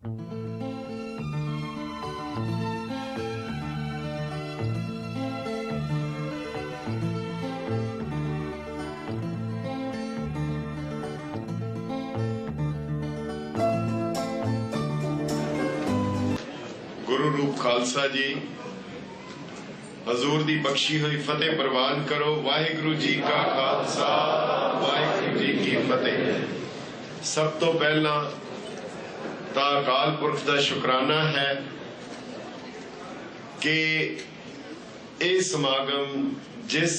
गुरु रूप खालसा जी हजूर दी बख्शी हुई फतेह प्रवान करो। वाहिगुरु जी का खालसा वाहिगुरु जी की फतेह। सब तो पहला ता अकाल पुरख का शुकराना है कि यह समागम जिस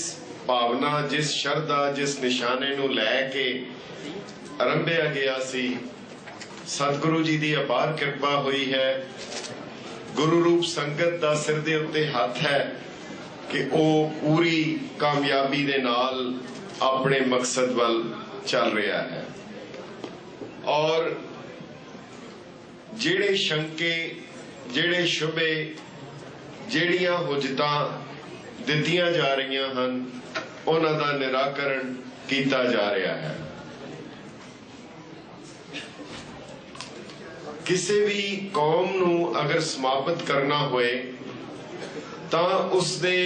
भावना जिस शरदा जिस निशाने नूं लैके आरंभिया गया सी, सतगुरु जी की अपार कृपा हुई है। गुरु रूप संगत का सिर दे उत्ते हथ है कि वह पूरी कामयाबी दे नाल अपने मकसद वल चल रहा है। और जेड़े शंके जेड़े शुबे जेड़ियां हुजतां दित्तियां जा रही हैं उन्हां दा निराकरण किया जा रहा है। किसी भी कौम नू अगर समाप्त करना होए तां उसदे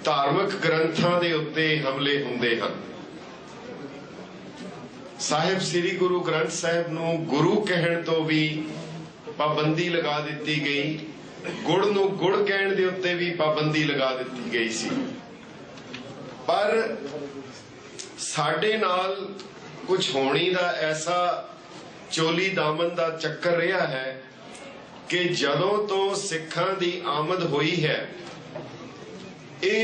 धार्मिक ग्रंथां दे उत्ते हमले हुंदे हन। साहिब श्री गुरु ग्रंथ साहिब नू गुरु कहण तो भी पाबंदी लगा दी गई। गुड़ नू गुड़ कहण दे उत्ते भी पाबंदी लगा दी गई सी। पर साडे नाल कुछ होनी दा ऐसा चोली दामन का चक्कर रहा है कि जदों तो सिखां दी आमद हुई है, ये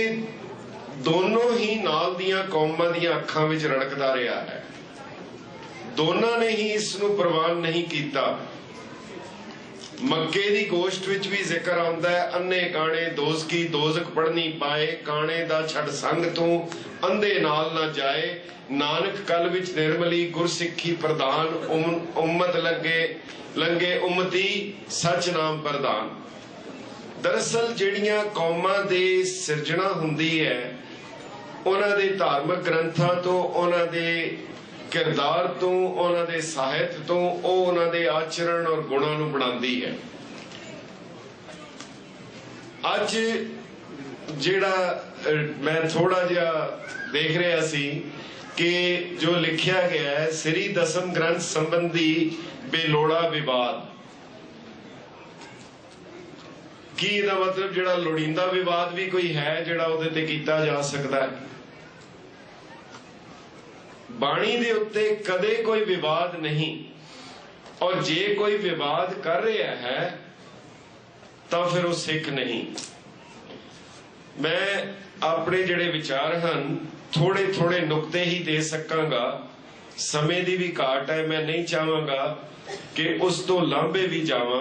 दोनों ही नाल दियां कौमां दियां अखां विच रड़कदा रहा है। दोनों ने ही इसनूं प्रवान नहीं किया। मक्के दी गोश्त विच भी जिक्र आउंदा है, अन्ने काणे दोज़की दोज़क पढ़नी पाए, काणे दा छड़ संग तू अंधे नाल ना जाए, नानक कल विच निर्मली गुरसिक्खी प्रधान, उम्मत लगे लंगे उम्मती सच नाम प्रधान। दरअसल जिहड़ियां कौमां दे सिरजना हुंदी है उन्हां दे धार्मिक ग्रंथां तो उन्हां दे किरदार तो उन्हां दे साहित्य तो उन्हां दे आचरण और गुणां नूं बनांदी है। अज जिहड़ा मैं थोड़ा जिहा देख रहा सी कि जो लिखिया गया है श्री दसम ग्रंथ संबंधी बेलोड़ा विवाद, की इहदा मतलब जिहड़ा लोड़ींदा विवाद भी कोई है जिहड़ा उहदे ते कीता जा सकदा है। बाणी दे उत्ते कदे कोई विवाद नहीं, और जे कोई विवाद कर रहा है तो फिर वो सिख नहीं। मैं अपने जिहड़े विचार हन थोड़े थोड़े नुकते ही दे सकांगा, समय की भी घाट है। मैं नहीं चाहांगा कि उस तो लांभे भी जावां,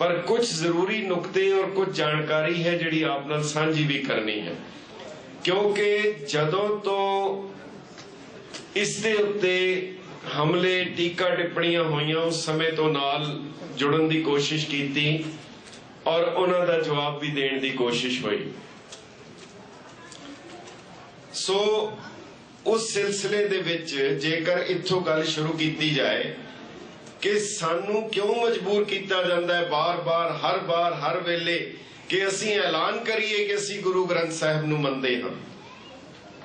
पर कुछ जरूरी नुकते और कुछ जानकारी है जिहड़ी आप नाल साझी भी करनी है। क्योंकि जदों तो इसके उत्ते हमले टीका टिप्पणियां होईयां उस समय तो नाल जुड़न की कोशिश की और उन्हां दा जवाब भी देने की कोशिश हुई। सो उस सिलसिले दे विच जेकर इत्थों गल शुरू की जाए कि सानू क्यों मजबूर किया जाता है बार बार हर वेले कि असी ऐलान करिए कि असी गुरु ग्रंथ साहिब नू मनदे हां।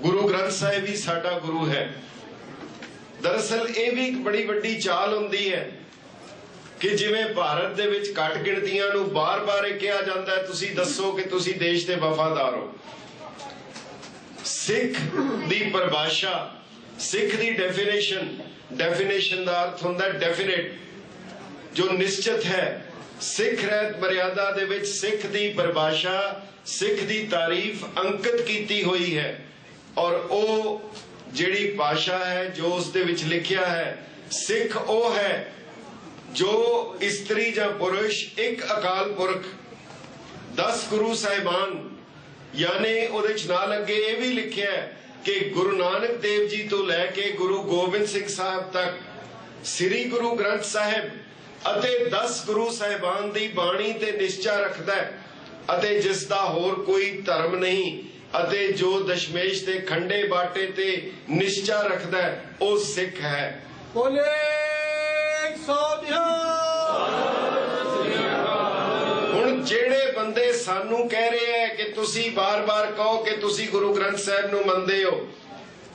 गुरु ग्रंथ साहिब ही साडा गुरु है। दरअसल ये भी एक बड़ी वड्डी चाल हुंदी है कि जिवें भारत दे विच घट गिणतियां नू बार बार कहा जाता है तुसी दसो कि तुसी देश दे वफादार हो। सिख दी परिभाषा, सिख दी डेफिनेशन का अर्थ होंदा डेफिनेट, जो निश्चित है। सिख रहत मर्यादा दे विच सिख दी परिभाषा, सिख दी तारीफ अंकित की हुई है। और ओ जिहड़ी भाषा है जो उस दे विच लिखिया है, सिख ओ है जो स्त्री जां पुरुष एक अकाल पुरख 10 गुरु साहिबान, यानी उहदे च ना लगे ये भी लिखिया है कि गुरु नानक देव जी तो लैके गुरु गोबिंद सिंह साहब तक श्री गुरु ग्रंथ साहिब अते 10 गुरु साहिबान दी बाणी ते निश्चा रखदा है, अते जिसदा होर कोई धर्म नहीं, अते जो दशमेश ते खंडे बाटे ते निश्चा रखदा है ओ सिख है। बोले 100 हुण जेड़े बंदे सानू कह रहे हैं कि तुसी बार बार कहो कि तुसी गुरु ग्रंथ साहिब नू मनदे हो,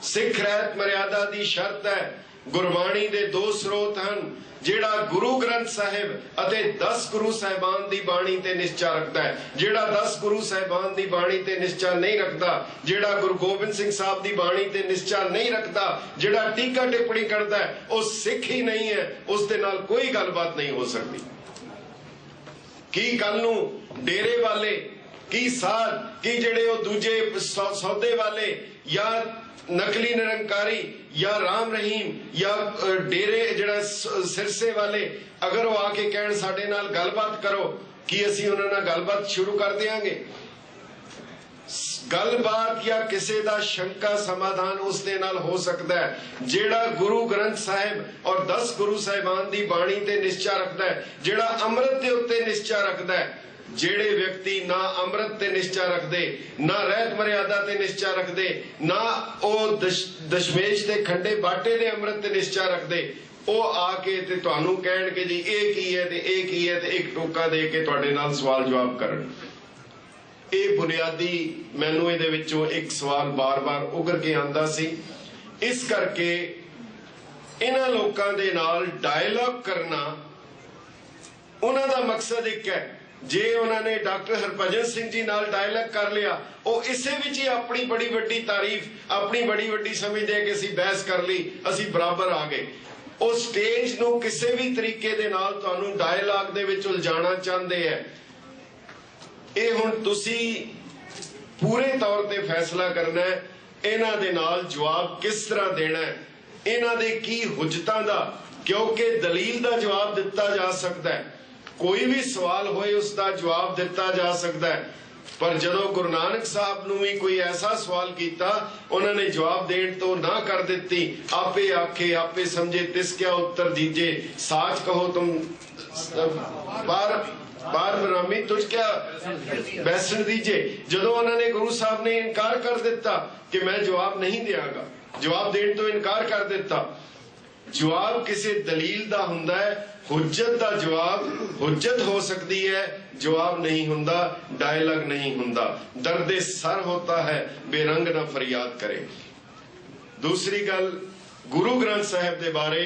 सिख रहत मर्यादा दी शर्त है, गुरबाणी दे दो स्रोत हैं, जेड़ा गुरु ग्रंथ साहिब अते 10 गुरु साहिबान दी बाणी ते निश्चा रखता है। जेड़ा 10 गुरु साहिबान दी बाणी ते निश्चा नहीं रखता, जेड़ा गुरु गोबिंद सिंह साहब दी बाणी ते निश्चा नहीं रखता, जेड़ा टीका टिप्पणी करता है, वो सिख ही नहीं है, उस दे नाल कोई गलबात नहीं हो सकती। की कल नू डेरे वाले, की साध, की जेड़े वो दूजे सौदे वाले या नकली निरंकारी या राम रहीम या डेरे जड़ा सिरसे वाले अगर वो आके कहण साडे नाल गलबात करो, कि असीं उन्हां नाल गलबात शुरू कर देंगे? गलबात या किसी दा शंका समाधान उस दे नाल हो सकता है जेड़ा गुरु ग्रंथ साहिब और 10 गुरु साहिबान दी बाणी ते निश्चा रखता है, जेड़ा अमृत दे उत्ते निश्चा रखता है। जेड़े व्यक्ति ना अमृत ते निश्चा रखते, ना रहत मर्यादा ते निश्चा रखते, ना ओ दशमेश ते खंडे बाटे दे अमृत ते निश्चा रखते, ओ आके ते तुहानू कहण के जी ए की है ते ए की है ते एक टोका दे के तुहाडे नाल सवाल जवाब करन। ਇਹ बुनियादी मैनू ਇਹਦੇ ਵਿੱਚੋਂ एक सवाल बार बार उगर के आंदा सी। इस करके इन्हां लोकां दे नाल डायलॉग करना उन्हां दा मकसद एक है। जे उन्होंने डॉक्टर हरभजन सिंह जी नाल डायलॉग कर लिया, वो इसे विच ही अपनी बड़ी वड्डी तारीफ, अपनी बड़ी वड्डी समझदे कि असीं बहस कर ली, असीं बराबर आ गए। उस स्टेज नूं किसी भी तरीके दे नाल तुहानूं डायलॉग दे विच उलझाना चाहते हैं। ये हुण तुसीं पूरे तौर ते फैसला करना है, इन्हां दे नाल जवाब किस तरह देना है, इन्हां दे की हुज्जतां दा, क्योंकि दलील दा जवाब दिता जा सकता है, कोई भी सवाल होए उसका जवाब दिता जा सकता है। पर जदों गुरु नानक साहब नूं भी कोई ऐसा सवाल किया, उन्होंने जवाब देण तो ना कर दिती। आपे आखे आपे समझे तिस क्या उत्तर दीजे, साच कहो तुम बार बार बरामी तुझ क्या बैसन दीजे। जदों उन्होंने गुरु साहब ने इनकार कर दिता कि मैं जवाब नहीं देंगा, जवाब देण तो इनकार कर दिता। जवाब किसी दलील दा हुंदा है, हुज्जत दा जवाब हुज्जत हो सकती है, जवाब नहीं हुंदा, डायलॉग नहीं हुंदा। दर्दे सर होता है बेरंग ना फरियाद करे। दूसरी गल गुरु ग्रंथ साहिब दे बारे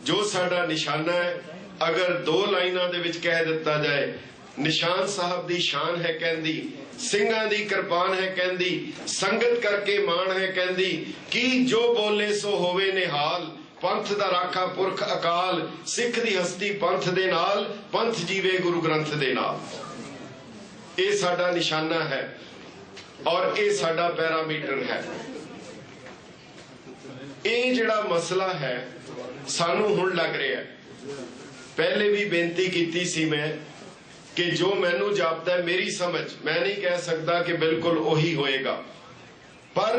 जो साडा निशाना है, अगर 2 लाइनां दे विच कह दिता जाए, निशान साहब दी शान है कहंदी, ਸਿੰਘਾਂ ਦੀ ਕਿਰਪਾਨ है कहंदी, संगत करके मान है कहंदी, कि जो बोले सो होवे निहाल, पंथ दा राखा पुरख अकाल, सिख दी हस्ती पंथ दे नाल, पंथ जीवे गुरु ग्रंथ दे नाल। ये साडा निशाना है और ये साडा पैरामीटर है। ये जिहड़ा मसला है सानू हुण लग रहा है, पहले भी बेनती कीती सी मैं कि जो मैनू जापदा है, मेरी समझ, मैं नहीं कह सकता कि बिल्कुल वही होएगा, पर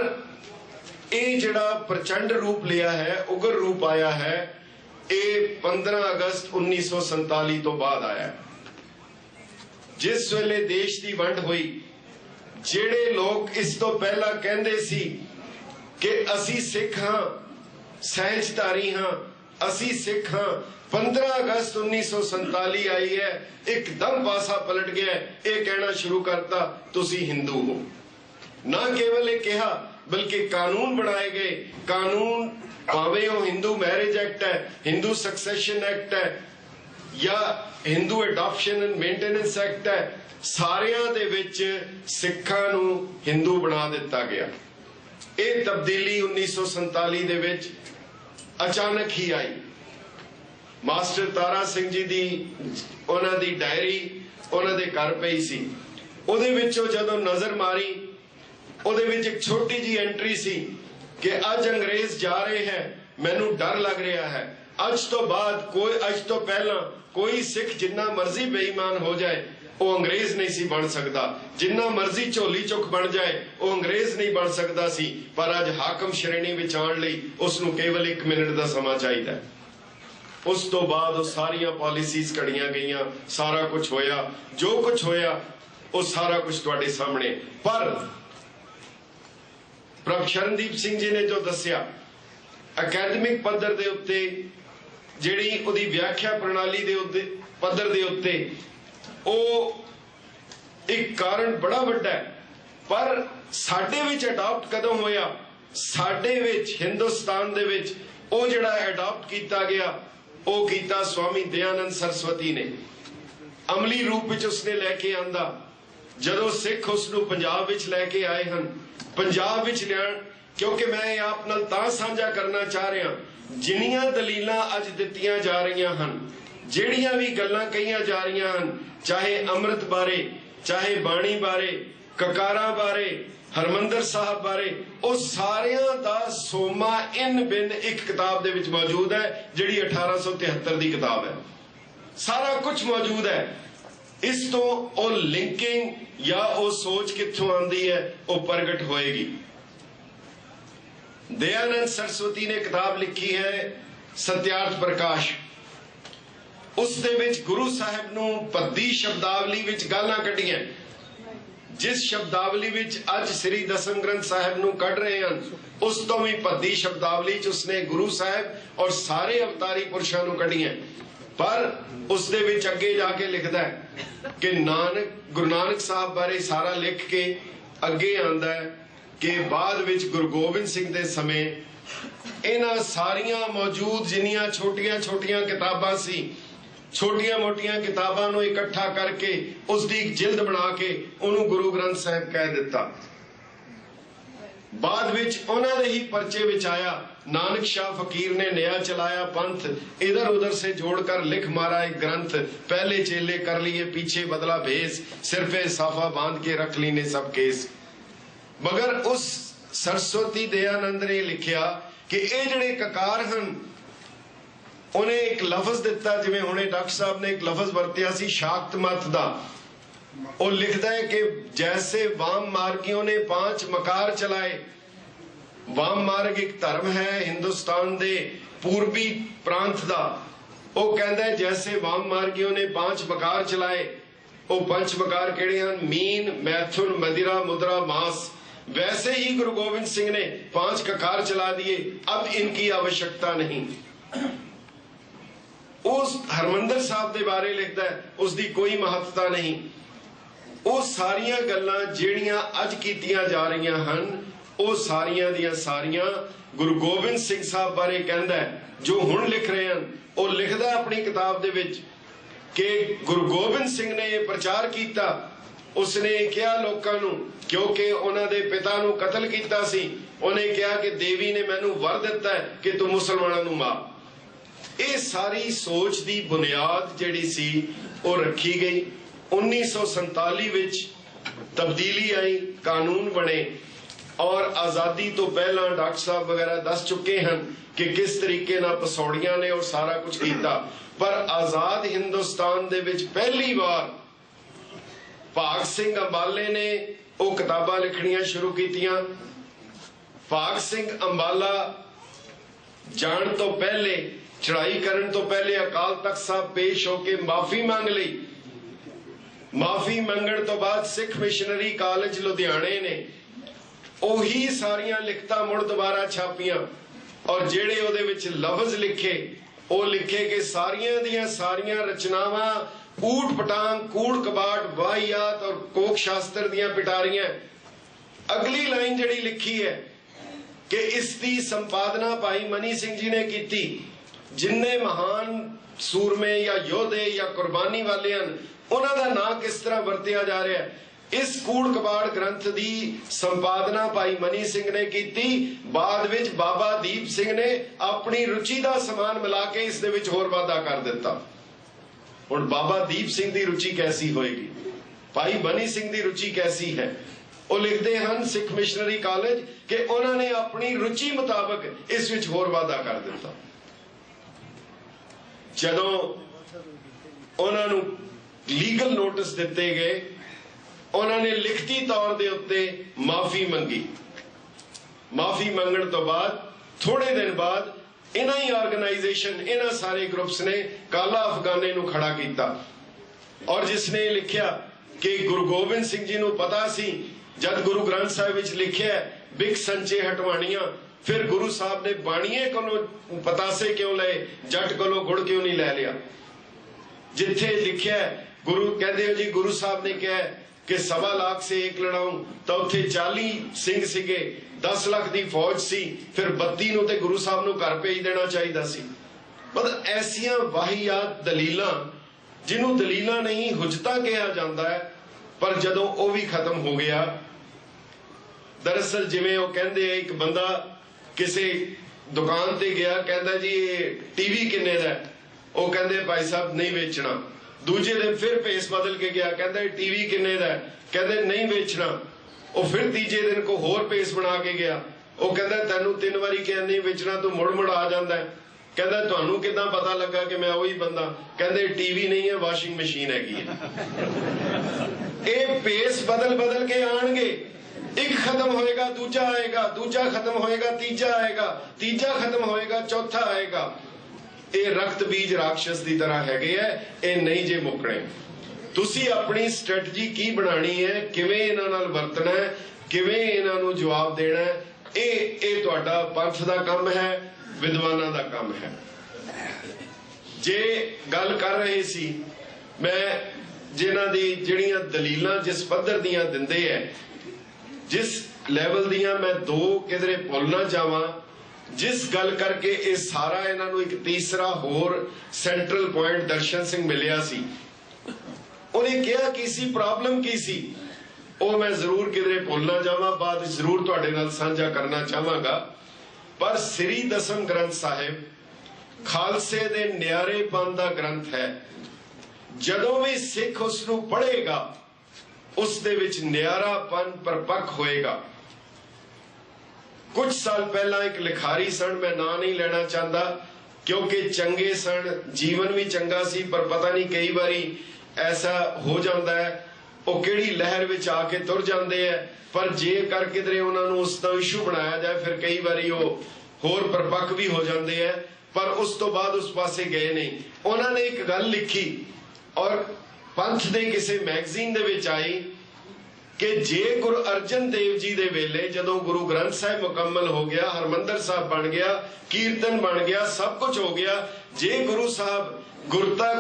ये जिहड़ा प्रचंड रूप लिया है, उग्र रूप आया है, ये 15 अगस्त 1947 तो बाद आया। जिस वेले देश की वंड हुई, जेड़े लोग इस तो पहला कहंदे सी कि असी सिख हां, सहजधारी हां, असी सिख हां, 15 अगस्त 1947 आई है, एकदम पासा पलट गया, ये कहना शुरू करता तुसी हिंदू हो। ना केवल ये कहा बल्कि कानून बनाए गए। कानून भावे वो हिंदू मैरिज एक्ट है, हिंदू सक्सेशन एक्ट है या Hindu adoption and maintenance act है, सारियां दे विच सिखां नूं हिंदू बना दिता गया। ये तब्दीली 1947 दे विच अचानक ही आई। मास्टर तारा सिंह जी दी उन्हां दी डायरी उन्हां दे घर पई सी, उहदे विचों जदों नज़र मारी, उहदे विच एक छोटी जी एंट्री सी कि अज अंग्रेज जा रहे हैं, मैनू डर लग रहा है, अज तो बाद कोई, अज तो पहला कोई सिख जिन्ना मर्जी बेईमान हो जाए वो अंग्रेज नहीं सी बन सकता, जिन्ना मर्जी झोली चुक बन जाए वो अंग्रेज नहीं बन सकता सी। पर अज हाकम श्रेणी विच आउण लई उसनूं केवल 1 मिनट का समा चाहिए। उस तो बाद वो सारिया पॉलिसीज कड़ियां गईयां, सारा कुछ होया, जो कुछ होया वो सारा कुछ तुहाडे सामने। पर प्रभ शरणदीप सिंह जी ने जो दसिया, अकैडमिक पद्धर दे उत्ते ਜਿਹੜੀ ਉਹਦੀ ਵਿਆਖਿਆ ਪ੍ਰਣਾਲੀ ਦੇ ਉੱਤੇ ਪੱਧਰ ਦੇ ਉੱਤੇ ਉਹ ਇੱਕ ਕਾਰਨ ਬੜਾ ਵੱਡਾ ਹੈ। ਪਰ ਸਾਡੇ ਵਿੱਚ ਅਡਾਪਟ ਕਦੋਂ ਹੋਇਆ? ਸਾਡੇ ਵਿੱਚ ਹਿੰਦੁਸਤਾਨ ਦੇ ਵਿੱਚ ਉਹ ਜਿਹੜਾ ਅਡਾਪਟ ਕੀਤਾ ਗਿਆ ਉਹ ਕੀਤਾ स्वामी दयानंद सरस्वती ने। अमली रूप ਵਿੱਚ ਉਸਨੇ ਲੈ ਕੇ ਆਂਦਾ। ਜਦੋਂ ਸਿੱਖ ਉਸ ਨੂੰ ਪੰਜਾਬ ਵਿੱਚ ਲੈ ਕੇ ਆਏ ਹਨ, ਪੰਜਾਬ ਵਿੱਚ ਲਿਆਣ, ਕਿਉਂਕਿ ਮੈਂ ਇਹ ਆਪ ਨਾਲ ਤਾਂ ਸਾਂਝਾ ਕਰਨਾ ਚਾਹ ਰਿਹਾ, ਜਿੰਨੀਆਂ ਦਲੀਲਾਂ ਅੱਜ ਦਿੱਤੀਆਂ ਜਾ ਰਹੀਆਂ ਹਨ, ਜਿਹੜੀਆਂ ਵੀ ਗੱਲਾਂ ਕਹੀਆਂ ਜਾ ਰਹੀਆਂ ਹਨ, ਚਾਹੇ ਅੰਮ੍ਰਿਤ ਬਾਰੇ, ਚਾਹੇ ਬਾਣੀ ਬਾਰੇ, ਕਕਾਰਾਂ ਬਾਰੇ, ਹਰਮੰਦਰ ਸਾਹਿਬ ਬਾਰੇ, ਉਹ ਸਾਰਿਆਂ ਦਾ ਸੋਮਾ ਇਨ ਬਿਨ ਇੱਕ ਕਿਤਾਬ ਦੇ ਵਿੱਚ ਮੌਜੂਦ ਹੈ, ਜਿਹੜੀ 1873 ਦੀ ਕਿਤਾਬ ਹੈ। ਸਾਰਾ ਕੁਝ ਮੌਜੂਦ ਹੈ। ਇਸ ਤੋਂ ਉਹ ਲਿੰਕਿੰਗ ਜਾਂ ਉਹ ਸੋਚ ਕਿੱਥੋਂ ਆਉਂਦੀ ਹੈ ਉਹ ਪ੍ਰਗਟ ਹੋਏਗੀ। दयानंद सरस्वती ने किताब लिखी है सत्यार्थ प्रकाश। उस दे विच गुरु साहिब नूं पद्दी शब्दावली विच गालां कढियां। जिस शब्दावली विच अज श्री दसम ग्रंथ साहिब नूं कढ रहे हैं, उस तो भी पद्दी शब्दावली च उसने गुरु साहिब और सारे अवतारी पुरुषां नूं कढियां। पर उस दे विच अगे जाके लिखदा है कि गुरु नानक साहब बारे सारा लिख के अगे आंदा है कि बाद विच गुरु गोबिंद सिंह दे समय इन्हां सारियां मौजूद जिन्नियां छोटियां छोटियां किताबां सी, छोटियां मोटियां किताबां नूं इकट्ठा करके उसदी एक जिल्द बना के उन्होंने गुरु ग्रंथ साहिब कह दिता। बाद विच उन्हां दे ही परचे विच आया, नानक शाह फकीर ने नया चलाया पंथ, इधर उधर से जोड़कर लिख मारा एक ग्रंथ, पहले चेले कर लिए पीछे बदला भेस, सिर पे साफा बांध के रख ली ने सब केस। मगर उस सरस्वती दयानंद ने लिखिया कि ये जिहड़े ककार हन, उन्हें एक लफज दिता, जिवें हुणे डॉक्टर साहब ने एक लफज वरतिया सी शाक्त मत दा। वो लिखता है कि जैसे वाम मार्गियों ने 5 मकार चलाए, वाम मार्ग एक धर्म है हिंदुस्तान दे पूर्वी प्रांत दा, वो कहता है जैसे वाम मार्गियों ने 5 मकार चलाए, वो 5 मकार किहड़े हन? मीन, मैथुन, मदिरा, मुद्रा, मांस। वैसे ही गुरु गोविंद सिंह ने 5 ककार चला दिए, अब इनकी आवश्यकता नहीं। उस हरमंदर साहब के बारे लिखता है, उसकी कोई महत्ता नहीं। वो सारियां गल्लां ਜਿਹੜੀਆਂ ਅੱਜ ਕੀਤੀਆਂ जा रही ਹਨ, वो सारियां ਦੀਆਂ सारियां गुरु गोबिंद सिंह साहब बारे कहता है। जो हुण लिख रहे हैं वो लिखता अपनी किताब दे विच कि गुरु गोबिंद सिंह ने यह प्रचार किया। उसने कहा लोगों नूं, क्योंकि उन्होंने पिता नूं कतल किया सी, उन्हें कहा कि देवी ने मैनू वर दिता है कि तू मुसलमानों नूं मार। ये सारी सोच की बुनियाद जिहड़ी सी वो रखी गई। 1947 विच तब्दीली आई, कानून बने और आज़ादी तो पहला डॉक्टर साहब वगैरह दस चुके हैं कि किस तरीके नाल पसौड़ियां ने और सारा कुछ किया। पर आज़ाद हिंदुस्तान दे विच पहली बार भाग सिंह अंबाले ने वो किताबां लिखनियां शुरू कीतियां। भाग सिंह अंबाला जान तो पहले, चढ़ाई करन तो पहले अकाल तख्त साहब पेश होके माफी मांग ली। माफी मंगण तो बाद सिख मिशनरी कॉलेज लुधियाने ने ओही सारियां लिखतां मुड़ दोबारा छापियां और जेड़े ओदे विच लफ्ज लिखे वो लिखे कि सारियां दियां सारियां रचनावां ऊट पटांग, कूड़ कबाट, वाहियात और कोक शास्त्र दियां पिटारियां। अगली लाइन जड़ी लिखी है कि इसकी संपादना भाई मनी सिंह जी ने की। जिन्ने महान सूरमे या योधे या कुर्बानी वाले हैं, उन्हों का नाम किस तरह वरतिया जा रहा है। इस कूड़ कबाड़ ग्रंथ की संपादना भाई मनी सिंह ने की। बाद विच बाबा दीप सिंह ने अपनी रुचि का समान मिला के इस दे विच होर वाधा कर दिता। हुण बाबा दीप सिंह की रुचि कैसी होएगी, भाई मनी सिंह की रुचि कैसी है? वो लिखते हैं सिख मिशनरी कॉलेज कि उन्होंने अपनी रुचि मुताबिक इस विच होर वाधा कर दिता। जदों उन्होंने लीगल नोटिस दिते गए, उन्होंने लिखती तौर के उत्ते माफी मंगी। माफी मंगण तो बाद थोड़े दिन बाद इन्हां ही ऑर्गेनाइजेशन, इन्हां सारे ग्रुप्स ने काला अफगाने नूं खड़ा किया और जिसने लिखिया कि गुरु गोबिंद सिंह जी नूं पता सी, जब गुरु ग्रंथ साहिब विच लिखिया बिक संचे हटवाणियां, फिर गुरु साहब ने बाणीए कोलों पतासे क्यों ले, जट कोलों गुड़ क्यों नहीं लै लिया। जिथे लिखिया गुरु कहते हो जी, गुरु साहब ने कहा कि 1.25 लाख से एक लड़ाऊं, तो उत्थे 40 सिंह सीगे, 10 लाख की फौज सी, फिर 32 नूं ते गुरु साहब नूं घर भेज देना चाहिए सी। मतलब ऐसिया वाहियात दलीलां, जिन्हों दलीलां नहीं हुजतां कहा जाता है, पर जदों वो भी खत्म हो गया। दरअसल जिवें वो कहंदे एक बंदा किसी दुकान ते गया, कहता जी टीवी किन्ने दा, वो कहंदे भाई साहब नहीं बेचना। दूजे दिन फिर भेस बदल के गया, कहता टीवी किन्ने दा, कहते नहीं बेचना। वो फिर तीजे दिन को होर भेस बना के गया, वो कहता तेनू 3 बारी क्या नहीं बेचना, तू मुड़ मुड़ आ जाता है। कहता तुहानू किदां पता लगा कि मैं वही बंदा, कहते टीवी नहीं है वाशिंग मशीन हैगी है। ये भेस बदल बदल के आएंगे, एक खत्म होएगा दूजा आएगा, दूजा खत्म होएगा तीजा आएगा, तीजा खत्म होएगा चौथा आएगा। ये रक्त बीज राक्षस की तरह हैगे है, ये नहीं जे मुकने। तुसी अपनी स्ट्रैटजी की बनानी है, किवें इन्हां नाल वरतना है, किवें इन्हां नूं जवाब देना है, ये तुहाडा पंथ दा काम है, विद्वानां दा काम है। जे गल कर रहे सी मैं जिन्हां दी जिहड़ियां दलीलां जिस पद्धर दियां दिंदे है, जिस लैवल दियां मैं 2 किधरे भुल ना जावां, जिस गल करके ये सारा इन्हां नूं एक तीसरा होर सेंट्रल पॉइंट दर्शन सिंह मिलिया सी, उन्हें कहा की सी, प्रॉब्लम की सी, वो मैं जरूर किधरे भुल ना जावां, बाद जरूर तुहाडे नाल साझा करना चाहांगा। पर श्री दसम ग्रंथ साहिब खालसे दे न्यारेपन दा ग्रंथ है। जदों भी सिख उस नूं पढ़ेगा उस दे विच न्यारापन परपक्ष होएगा। कुछ साल पहला एक लिखारी सन, मैं ना नहीं लेना चाहता क्योंकि चंगे सन, जीवन भी चंगा सी, पर पता नहीं कई बारी ऐसा हो जाता है वो केड़ी लहर विच आके तुर जाते हैं, पर जे कर किधरे उन्होंने उसका इशू बनाया जाए फिर कई बारी वो होर परपक्ष भी हो जाते हैं, पर उस तो बाद उस पासे गए नहीं। उन्होंने एक गल लिखी और पंथ दे किसी मैगजीन दे विच आई कि जे गुरु अर्जन देव जी दे वेले जदों गुरु ग्रंथ साहिब मुकम्मल हो गया, हरमंदर साहब बन गया, कीर्तन बन गया, सब कुछ हो गया, जे गुरु साहब गुरता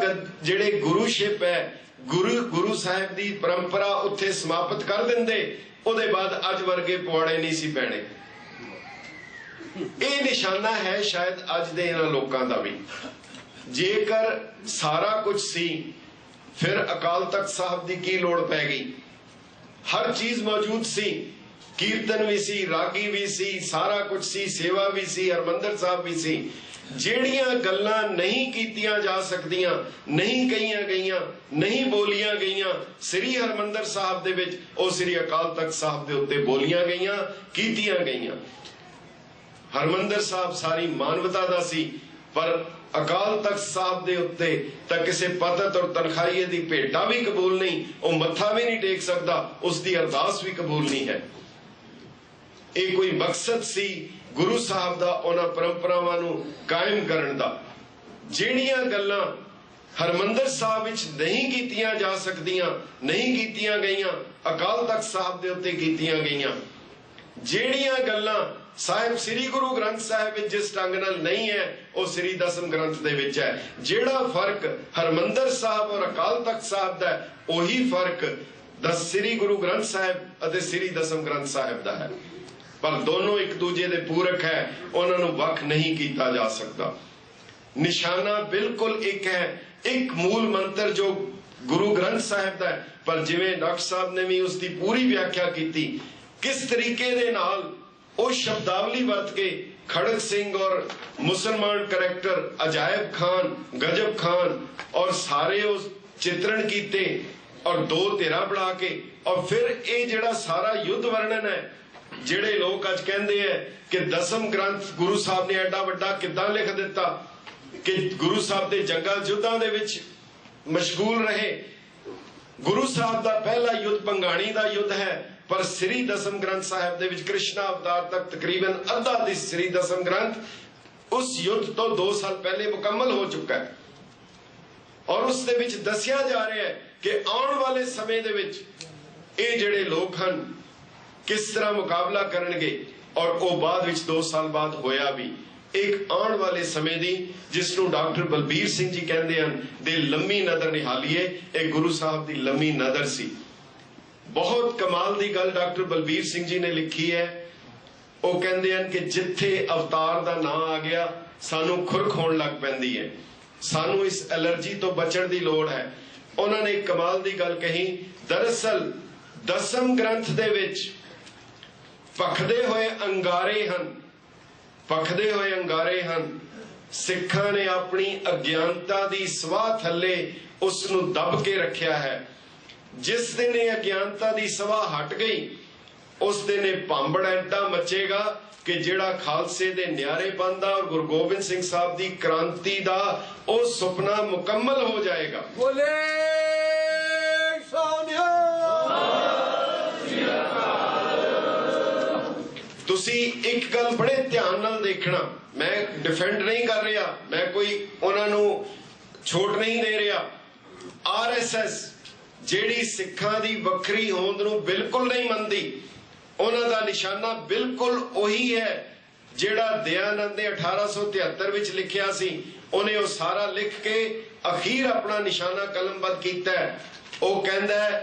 जिहड़े गुरुशिप है, गुरु साहिब दी परंपरा उत्थे समाप्त कर देंदे, उहदे बाद अज वर्गे पवाड़े नहीं सी पैणे। ये निशाना है शायद अज दे इन्हां लोकां दा भी। जेकर सारा कुछ सी फिर अकाल तख्त साहब दी की लोड़ पै गई। हर चीज मौजूद सी, कीर्तन भी सी, रागी भी सी, सारा कुछ सी, सेवा भी सी, हरमंदर साहब भी सी। ਜਿਹੜੀਆਂ ਗੱਲਾਂ नहीं कीतियां जा ਸਕਦੀਆਂ, नहीं कहियां गईयां, नहीं बोलियां गईयां, श्री हरमंदर साहब दे विच ਉਹ श्री अकाल तख्त साहब दे उत्ते बोलियां गईयां, कीतियां गईयां। हरमंदर साहब सारी मानवता दा सी, पर अकाल तख्त साहब दे उत्ते तां किसी पतत और तनखाईए दी भेटा भी कबूल नहीं, वो मत्था भी नहीं टेक सकदा, उसकी अरदास भी कबूल नहीं है। ये कोई मकसद सी गुरु साहब दा उन्हां परंपरावां नूं कायम करन दा। ਜਿਹੜੀਆਂ ਗੱਲਾਂ हरमंदर साहब विच नहीं कीतियां जा सकदियां, नहीं कीतियां गईयां, अकाल तख्त साहब दे उत्ते कीतियां गईयां। ਜਿਹੜੀਆਂ ਗੱਲਾਂ साहिब श्री गुरु ग्रंथ साहिब विच जिस ढंग नाल नहीं है, वो श्री दसम ग्रंथ दे विच है। जिहड़ा फर्क हरमंदर साहब और अकाल तख्त साहब दा है, वही फर्क श्री गुरु ग्रंथ साहिब अते श्री दसम ग्रंथ साहिब दा है। पर दोनों एक दूजे दे पूरक है, उन्होंने वख नहीं किया जा सकता। निशाना बिल्कुल एक है, एक मूल मंत्र जो गुरु ग्रंथ साहिब दा है, पर जिवें डॉक्टर साहब ने भी उसकी पूरी व्याख्या की, किस तरीके दे नाल वो शब्दावली वरत के खड़ग सिंह और मुसलमान करैक्टर अजायब खान, गजब खान और सारे उस चित्रण कीते और 2 धिरा बना के, और फिर ये जिहड़ा सारा युद्ध वर्णन है, जिहड़े लोग अज कहंदे हैं कि दसम ग्रंथ गुरु साहब ने एडा वड्डा किदां लिख दिता कि गुरु साहब दे जंगां युद्धां दे विच मशगूल रहे। गुरु साहब दा पहला युद्ध भंगाणी दा युद्ध है, पर श्री दसम ग्रंथ साहिब दे विच कृष्णा अवतार तक तकरीबन अद्धा दी श्री दसम ग्रंथ उस युद्ध तो 2 साल पहले मुकम्मल हो चुका है। और उस दे विच दसिया जा रहा है कि आने वाले समय दे विच ये जिहड़े लोग हन किस तरह मुकाबला करनगे और वो बाद विच 2 साल बाद होया भी। एक आने वाले समय दी जिसनों डॉक्टर बलबीर सिंह जी कहते हैं दे लम्मी नज़र निहालीए, एक गुरु साहब दी लम्मी नज़र सी। बहुत कमाल दी गल डॉक्टर बलबीर सिंह जी ने लिखी है। वो कहते हैं कि जिथे अवतार दा नाम आ गया सानू खुरक होण लग पैंदी है, सानू इस एलर्जी तो बचण दी लोड़ है। उन्होंने एक कमाल दी गल कही, दरअसल 10वें ग्रंथ दे विच भखदे होए अंगारे हन, भखदे होए अंगारे हन। सिखां ने अपनी अज्ञानता दी सवाह थल्ले उसनू दब के रखिया है। जिस दिन ये अज्ञानता दी सवाह हट गई उस दिन ये भांबड़ ऐडा मचेगा कि जिहड़ा खालसे दे न्यारेपन दा और गुरु गोबिंद सिंह साहब दी क्रांति दा ओ सुपना मुकम्मल हो जाएगा। बोले सोनिया तुसी एक गल बड़े ध्यान नाल देखना, मैं डिफेंड नहीं कर रहा, मैं कोई उन्होंने छोट नहीं दे रहा। आरएसएस जेड़ी सिखां दी वखरी होंद नूं बिल्कुल नहीं मनदी, उन्हां दा निशाना बिल्कुल वही है जेड़ा दयानंद ने 1873 विच लिखिया सी। उन्हें वो सारा लिख के अखीर अपना निशाना कलमबंद किया है। वो कहता है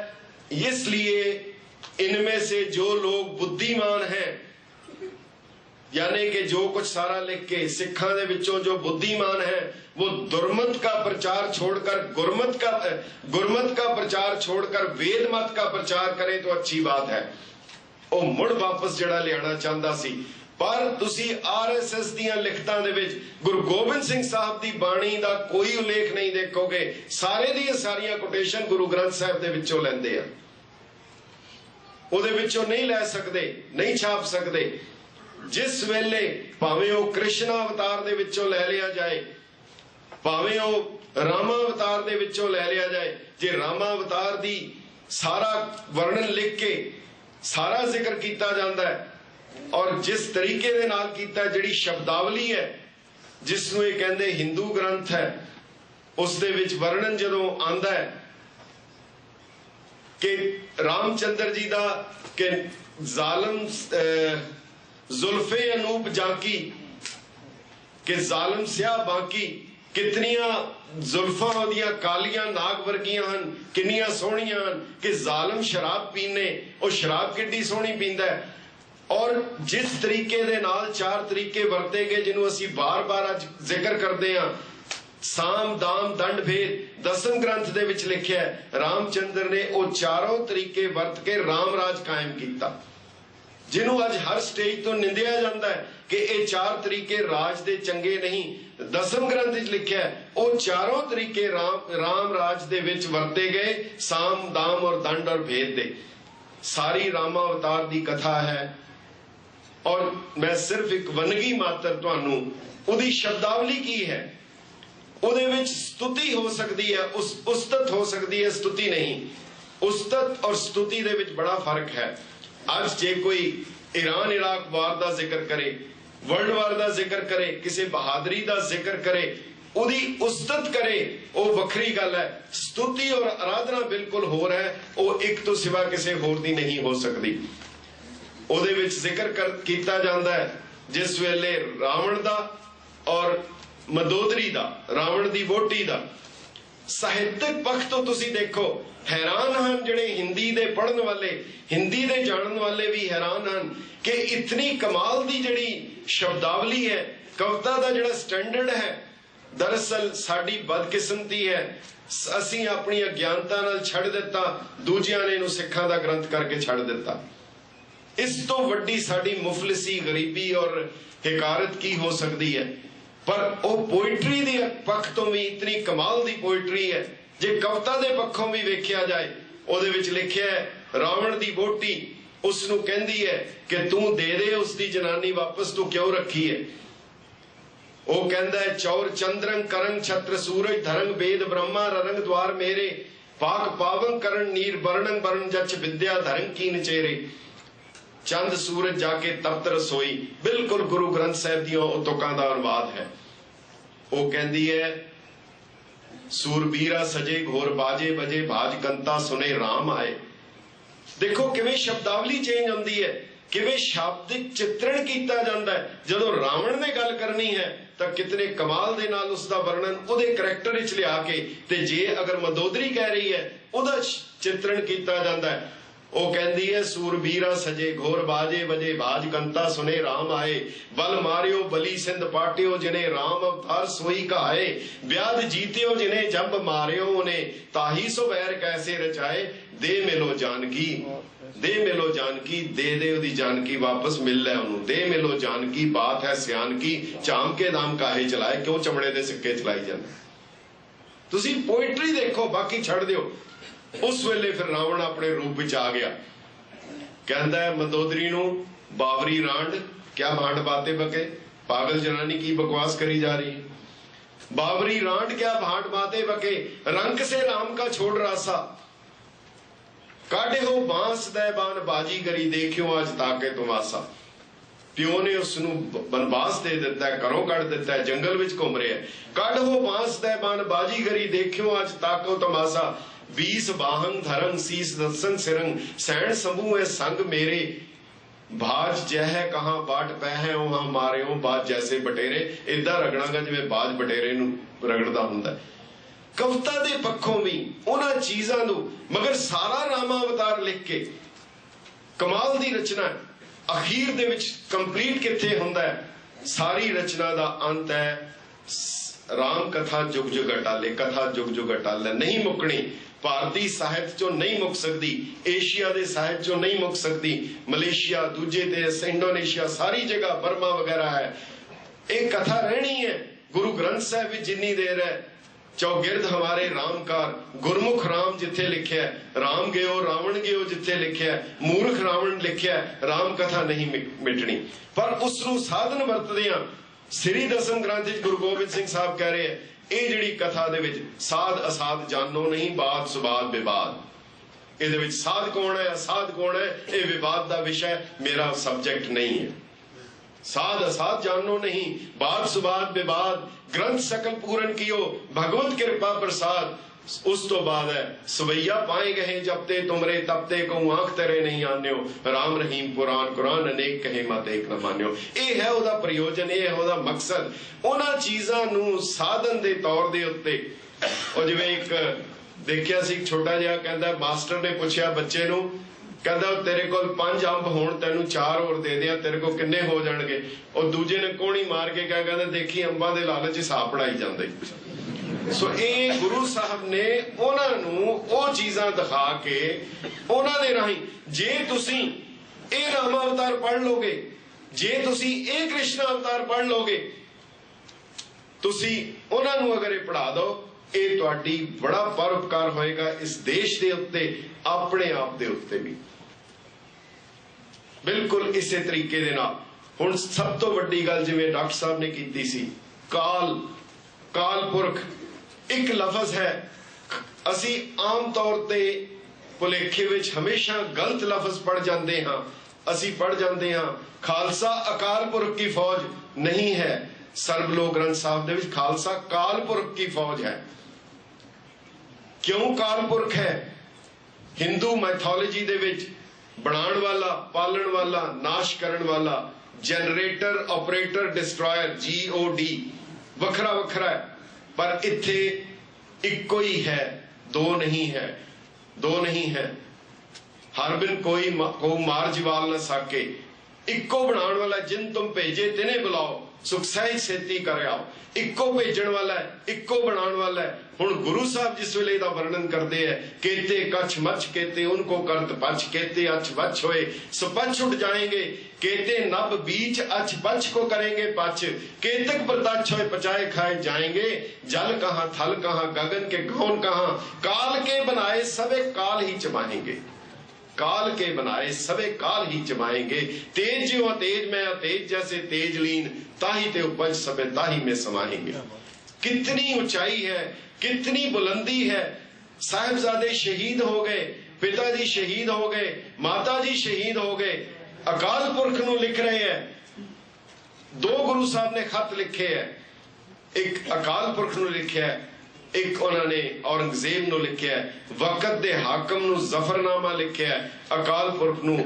इसलिए इनमें से जो लोग बुद्धिमान हैं, यानी कि जो कुछ सारा लिख के सिखा दे विचों जो बुद्धिमान है वो दुर्मत का प्रचार छोड़कर गुरमत का प्रचार छोड़कर वेद मत का प्रचार करे तो अच्छी बात है। वो मुड़ वापस जड़ा लियाना चाहता सी। पर तुसी आरएसएस दियां लिखतां दे विच गुरु गोबिंद सिंह साहब दी बाणी दा कोई उल्लेख नहीं देखोगे। सारे दियां सारियां कोटेशन गुरु ग्रंथ साहब दे विचों लैंदे आ, उहदे विचों नहीं लै सकदे, नहीं छाप सकदे। जिस वेले भावें वो कृष्ण अवतार दे विचों लै लिया जाए, भावें वो रामा अवतार दे विचों लै लिया जाए, जे रामा अवतार दी सारा वर्णन लिख के सारा जिक्र किया जाता है और जिस तरीके दे नाल कीता जिहड़ी शब्दावली है जिसनूं ये कहंदे हिंदू ग्रंथ है, उस दे विच वर्णन जदों आंदा है कि रामचंद्र जी दा कि जालम जुल्फे अनूप जाकी कि जालम स्याह बाकी, कितनियां जुल्फां ओदियां कालियां नाग वर्गियां हन, किन्नियां सोहणियां हन कि जालम शराब पीने, वो शराब किड्डी सोहनी पींदा है। और जिस तरीके दे नाल 4 तरीके वरते गए जिन्हों असी बार बार अज जिक्र करते हैं, साम दाम दंड भेद 10वें ग्रंथ दे विच लिखिया है। रामचंद्र ने वो चारों तरीके वरत के राम राज कायम किया, जिन्हों अज हर स्टेज तो निंदिया जाता है कि ये 4 तरीके राज दे चंगे नहीं। 10वें ग्रंथ विच लिखिया है वो चारों तरीके राम राज दे विच वरते गए, साम दाम और दंड और भेद दे। सारी रामा अवतार दी कथा है और मैं सिर्फ एक वनगी मात्र तुहानू उहदी शब्दावली की है, उहदे विच स्तुति हो सकती है, उस्तत हो सकती है, स्तुति नहीं। उस्तत और स्तुति दे विच बड़ा फर्क है। आज जे कोई ईरान इराक वार का जिक्र करे, वर्ल्ड वार का जिक्र करे, किसी बहादुरी का जिक्र करे, उहदी उस्तत करे, वो वखरी गल है। स्तुति और आराधना बिल्कुल होर है, वो एक तो सिवा किसी होर दी नहीं हो सकती। उहदे विच जिक्र किया जाता है जिस वेले रावण दा और मदोदरी दा, रावण दी वोटी दा साहित्यक पक्ष तो तुसी देखो हैरान हन। जिहड़े हिंदी दे पढ़न वाले, हिंदी दे जानन वाले भी हैरान हन कि इतनी कमाल दी जिहड़ी शब्दावली है, कविता दा जिहड़ा स्टैंडर्ड है, दरअसल साडी बदकिस्मती है। असीं अपनी अज्ञानता नाल छड़ दिता, दूजियां ने इहनूं सिखां दा ग्रंथ करके छड़ दिता। इस तो वड्डी साडी मुफलिसी, गरीबी और हिकारत की हो सकती है। पर वो पोइट्री दे पक्ष तो भी इतनी कमाल दी पोइट्री है। जे कविता दे पक्षों भी वेख्या जाए, उहदे विच लिखिया है रावण दी वोटी उसनूं कहंदी है कि तू दे दे उसकी जनानी वापस, तू क्यों रखी है। वो कहंदा है चौर चंद्रंग करंग छत्र सूरज धरंग वेद ब्रह्मा ररंग द्वार मेरे, पाक पावंग करण नीर बरणंग बरण जच विद्या धरंग कीन चेरे, चंद सूरज जाके तप्त रसोई। बिल्कुल गुरु ग्रंथ साहब दियां तुकां दा अनुवाद है। वो कहंदी है सूरबीरा सजे घोर बाजे बजे भाज कंता सुने राम आए। देखो किवें शब्दावली चेंज होंदी है किवें शाब्दिक चित्रण किया जाता है। जदों रावण ने गल करनी है तो कितने कमाल दे नाल उसका वर्णन उहदे करैक्टर विच लिया के, ते जे अगर मंदोदरी कह रही है उहदा चित्रण किया जाता है। वो कहती है सूरबीरा सजे घोर बाजे बजे बाज कंता सुने राम आए, बल मारियो बली सिंध पाटियो जिन्हें राम अवतार सोई कहाए, व्याध जीतियो जिन्हें जब मारियो उन्हें ताही सो बैर कैसे रचाए, दे मिलो जानकी दे मिलो जानकी, दे दे उदी जानकी वापस मिल ले उन्होंने, दे मिलो जानकी बात है सियान की, चाम के दाम काहे चलाए, क्यों चमड़े दे सिक्के चलाई जाते। तुसी पोइट्री देखो, बाकी छड़ दियो। उस वेले फिर रावण अपने रूप विच आ गया, कहता है मंदोदरी नूं, बावरी रांड क्या भांड बाते बके, पागल जनानी की बकवास करी जा रही है। बावरी रांड क्या भांड बाते बके, रंग से राम का छोड़ रासा, काटे हो बांस दे बान बाजी करी, देखियो आज ताके तुमासा। प्यो ने उसनू बनवास दे दिता है, घरों कढ़ दिता है, जंगल विच घूम रहा है। कढ़ हो बांस दे बान बाजी करी, देखियो आज ताको तमाशा, 20 बाहन धरंग शीस दसन सिरंग, सैन समूह है संग मेरे, बाज जह कहां बाट पै है वहां मारे हो बाज जैसे बटेरे। इदा रगड़ांगा जिवें बाज बटेरे नूं रगड़दा हुंदा है। कविता दे पक्षों भी उन्हां चीज़ां नूं, मगर सारा रामावतार लिख के कमाल दी रचना है। अखीर दे विच कंप्लीट किथे हुंदा है, सारी रचना दा अंत है राम कथा जुग जुग अटाले, कथा जुग जुग अटाले नहीं मुकनी। भारतीय साहित्य चो नहीं मुक सकती, एशिया के साहित्य चो नहीं मुक सकती, मलेशिया दूजे देश इंडोनेशिया सारी जगह बर्मा वगैरह है, एक कथा रहनी है। गुरु ग्रंथ साहिब भी जिन्नी देर है, चौगिरद हमारे रामकार, गुरमुख राम जिथे लिखे है, राम गयो रावण गयो जिथे लिखे है, मूर्ख रावण लिखे है, राम कथा नहीं मिटनी। पर उसनू साधन वरतदियां श्री दसम ग्रंथ गुरु गोबिंद सिंह साहब कह रहे हैं, ਇਹ ਜਿਹੜੀ कथा ਦੇ ਵਿੱਚ ਸਾਧ ਅਸਾਧ ਜਾਣੋ नहीं, बात सुबाद विवाद। ਇਹਦੇ ਵਿੱਚ ਸਾਧ कौन है असाध कौन है, ਇਹ विवाद ਦਾ विषय मेरा सब्जेक्ट नहीं है। साध असाध जानो नहीं, बात सुबाद विवाद, ग्रंथ सकल पूरन कियो भगवत कृपा प्रसाद। उस तो बाद है सवैया पाए गए जबते तुमरे तबते को आंख तेरे नहीं आन्यो, राम रहीम पुराण कुरान अनेक कहे मत एक न मान्यो। ये है उहदा प्रयोजन, ये है उहदा मकसद। उन्हां चीज़ां नूं साधन दे तौर दे उत्ते, और जिवें एक देखिया सी छोटा जिहा कहंदा, मास्टर ने पूछया बच्चे नूं, कहंदा तेरे कोल 5 अंब होण तैनूं 4 होर दे दियां, तेरे कोल किन्ने हो जाणगे। और दूजे ने कोहणी मार के कहंदा देखी अंबां दे लालच हिसाब पढ़ाई जांदे। सो ये गुरु साहब ने उन्होंने वो चीज़ां दिखा के उन्होंने राही, जे तुसी ये राम अवतार पढ़ लोगे, जे तुसी ये कृष्ण अवतार पढ़ लोगे, तुसी उन्होंने अगर ये पढ़ा दो, ये तुहाडी बड़ा परोपकार होएगा इस देश के उत्ते, अपने आप के उत्ते भी। बिल्कुल इसे तरीके दे नाल हुण सब तो वड्डी गल जिवें डॉक्टर साहब ने कीती सी, काल काल पुरख एक लफज है। असी आम तौर ते भुलेखे विच हमेशा गलत लफज पढ़ जाते हाँ। असी पढ़ जाते हाँ खालसा अकाल पुरख की फौज नहीं है, सर्वलोक ग्रंथ साहब दे विच खालसा काल पुरख की फौज है। क्यों काल पुरख है? हिंदू मैथोलॉजी दे विच बनाण वाला, पालन वाला, नाश करण वाला, जनरेटर ऑपरेटर डिस्ट्रॉयर GOD वखरा वखरा है, पर इत्थे इक्को ही है, दो नहीं है, दो नहीं है। हर बिन कोई को मार जिवाल न साके, इक्को बनाने वाला जिन तुम भेजे तिने बुलाओ, सुख सही सेती कर आओ। इक्को भेजण वाला है, इक्को बनाने वाला है। हुण गुरु साहब जिस वेले दा वर्णन करते हैं, केते कछ मच केते उनको करत पछ, केते अछ बछ होए सपछ उठ जाएंगे, केते नब बीच अछ बछ को करेंगे पछ, केतक बर्दाश्त होए पचाए खाए जाएंगे, जल कहाँ थल कहाँ गगन के कौन कहाँ, काल के बनाए सबे काल ही चबाएंगे, काल के बनाए सबे काल ही चबाएंगे। तेज जो तेज में तेज जैसे तेज लीन, ताही ते उपज सबे ताही में समाएंगे। कितनी ऊंचाई है, कितनी बुलंदी है। साहिबजादे शहीद हो गए, पिताजी शहीद हो गए, माताजी शहीद हो गए, अकाल पुरख नूं लिख रहे हैं। 2 गुरु साहब ने खत लिखे है, एक अकाल पुरख नूं लिखा है, एक उन्होंने औरंगजेब नूं लिखा है, वक़्त दे हाकम नूं जफरनामा लिखा है, अकाल पुरख नूं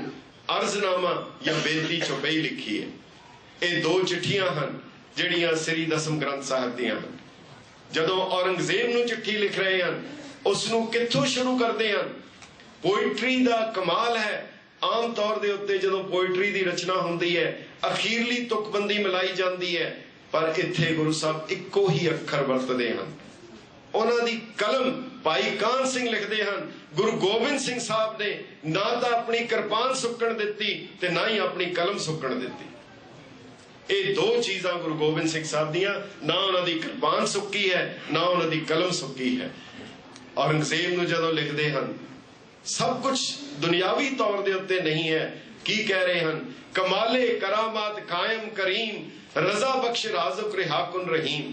अर्जनामा या बेनती चौपई लिखी है। ये दो चिट्ठियां हैं जिहड़ियां श्री दसम ग्रंथ साहिब दियां हैं। जदों औरंगजेब नूं चिट्ठी लिख रहे हैं उसनूं कित्थों शुरू करते हैं? पोइट्री दा कमाल है। आम तौर दे उत्ते जदों पोइट्री दी रचना हुंदी है अखीरली तुकबंदी मिलाई जाती है, पर इत्थे गुरु साहब इक्को ही अखर वरतदे हैं। उन्हां दी कलम भाई कान सिंह लिखते हैं, गुरु गोबिंद सिंह साहब ने ना तो अपनी किरपान सुकण दिती ते ना ही अपनी कलम सुकण दिती। ये दो चीज़ां गुरु गोबिंद सिंह साहब दियां, ना उन्होंने किरपान सुकी है ना उन्होंने कलम सुकी है। औरंगजेब नूं जदों लिखते हैं सब कुछ दुनियावी तौर के उत्ते नहीं है। की कह रहे हैं? कमाले करामात कायम करीम, रजा बख्श राजुक रिहाकुन रहीम।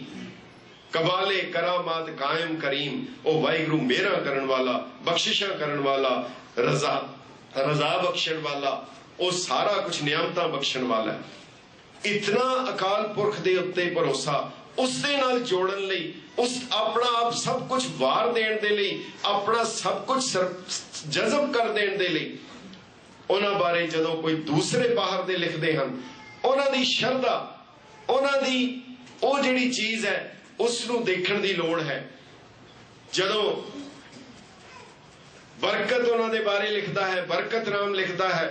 कमाले करामात कायम करीम, ओ वाहिगुरु मेहरा करन वाला, बख्शिशा करन वाला, रजा बख्शण वाला, ओ सारा कुछ नियामतां बख्शण वाला है। इतना अकाल पुरख दे उत्ते भरोसा, उस दे नाल जोड़न लई, उस अपना आप सब कुछ वार देण दे लई, अपना सब कुछ जज़ब कर देण दे लई। उन्हां बारे जदों कोई दूसरे बाहर दे लिखदे हन, उन्हां दी शरधा, उन्हां दी ओ जिहड़ी चीज़ है उसनूं देखण दी लोड़ है। जदों बरकत उन्हां दे बारे लिखदा है, बरकत राम लिखदा है,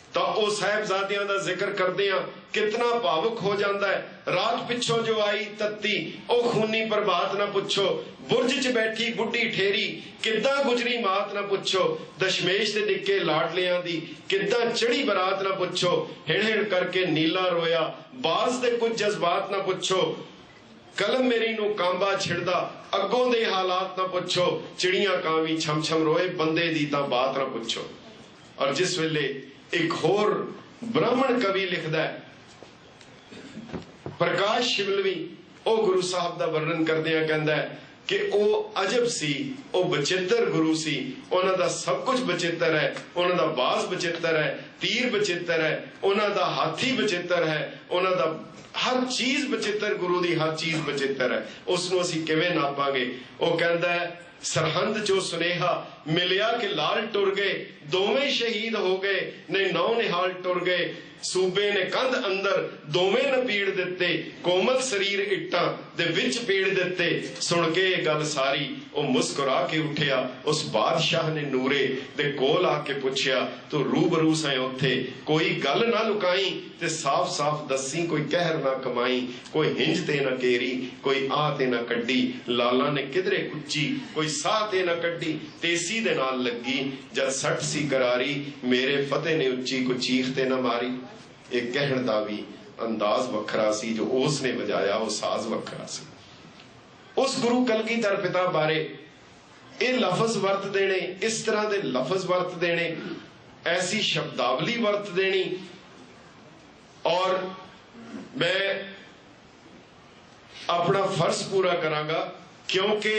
तो वह साहिबजादियां दा जिक्र करदे आ कितना भावुक हो जाता है। रात पिछों जो आई तत्ती, ओ खूनी प्रभात ना पुछो, बुरज च बैठी बुढ़ी ठेरी, किद्दां गुजरी मात ना पुछो, दशमेश दे डिक्के लाडलियां दी किद्दां चढ़ी बरात ना पुछो, हिण हिण करके नीला रोया, बाज दे कुछ जज्बात ना पुछो, कलम मेरी नू कांबा छिड़दा, अगों दे हालात ना पुछो, चिड़ियां कावी छम छम रोए, बंदे दी तां बात ना पुछो। और जिस वेले एक होर ब्राह्मण कवि लिखदा है प्रकाश शिवलवी, ओ गुरु साहब दा वर्णन करदियां कहंदा है कि ओ अजब सी, ओ बचित्र गुरु सी, उन्हां दा सब कुछ बचित्र है, उन्हां दा बाज बचित्र है, तीर बचित्र है, उन्हां दा हाथी बचित्र है, उन्हां दा हर चीज बचित्र, गुरु दी हर चीज बचित्र है। उसनूं असीं किवें नापांगे? ओ कहंदा है सरहंद चो सुनेहा मिलिया कि लाल टुर गए, दोवें शहीद हो गए ने नौ निहाल टुर गए, सूबे ने कंध अंदर दोवें नपीड़ दिते, कोमल शरीर इट्टां दे विच पीड़ दिते। सुन के गल सारी ओ मुस्कुरा के उठिया, उस बादशाह ने नूरे दे कोल आके पुछया, तू रूबरू सै उत्थे, कोई गल ना लुकाई ते साफ साफ दसी, कोई कहर ना कमाई, कोई हिंज ते ना केरी, कोई आ ते ना कड्डी, लाला ने किधरे कुच्ची, कोई साह ते ना कड्डी, तेसी दे नाल लगी, जद सट सी करारी, मेरे फतेह ने उच्ची, कोई चीख ते ना मारी। एक कहण दा भी अंदाज वखरा सी, जो उसने बजाया वो साज वखरा सी। उस गुरु कलगीधर पिता बारे ये लफज वर्त देने, इस तरह के लफज वर्त देने, ऐसी शब्दावली वर्त देनी। और मैं अपना फर्ज पूरा करांगा, क्योंकि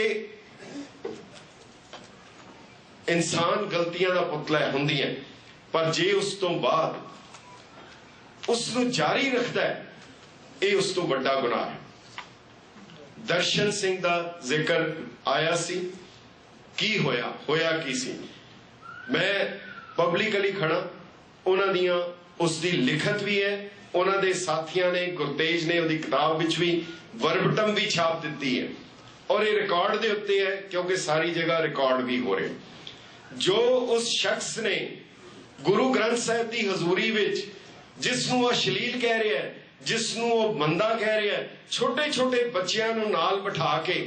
इंसान गलतियां दा पुतला हुंदियां, पर जे उस तो बाद उसनूं जारी रखता है, ये उस तो बड़ा गुनाह है। दर्शन सिंह दा जिक्र आया सी, की होया की सी। मैं पब्लिकली खड़ा, उन्हां दियां उसकी लिखत भी है, उन्हां दे साथियां ने, गुरतेज ने उहदी किताब विच भी वर्बटम भी छाप दी है, और ये रिकॉर्ड दे उत्ते है, क्योंकि सारी जगह रिकॉर्ड भी हो रहे। जो उस शख्स ने गुरु ग्रंथ साहिब की हजूरी विच जिसनूं अश्लील कह रहा है, जिसनूं वो मंदा कह रहा है, छोटे छोटे बच्चों नूं नाल बिठा के,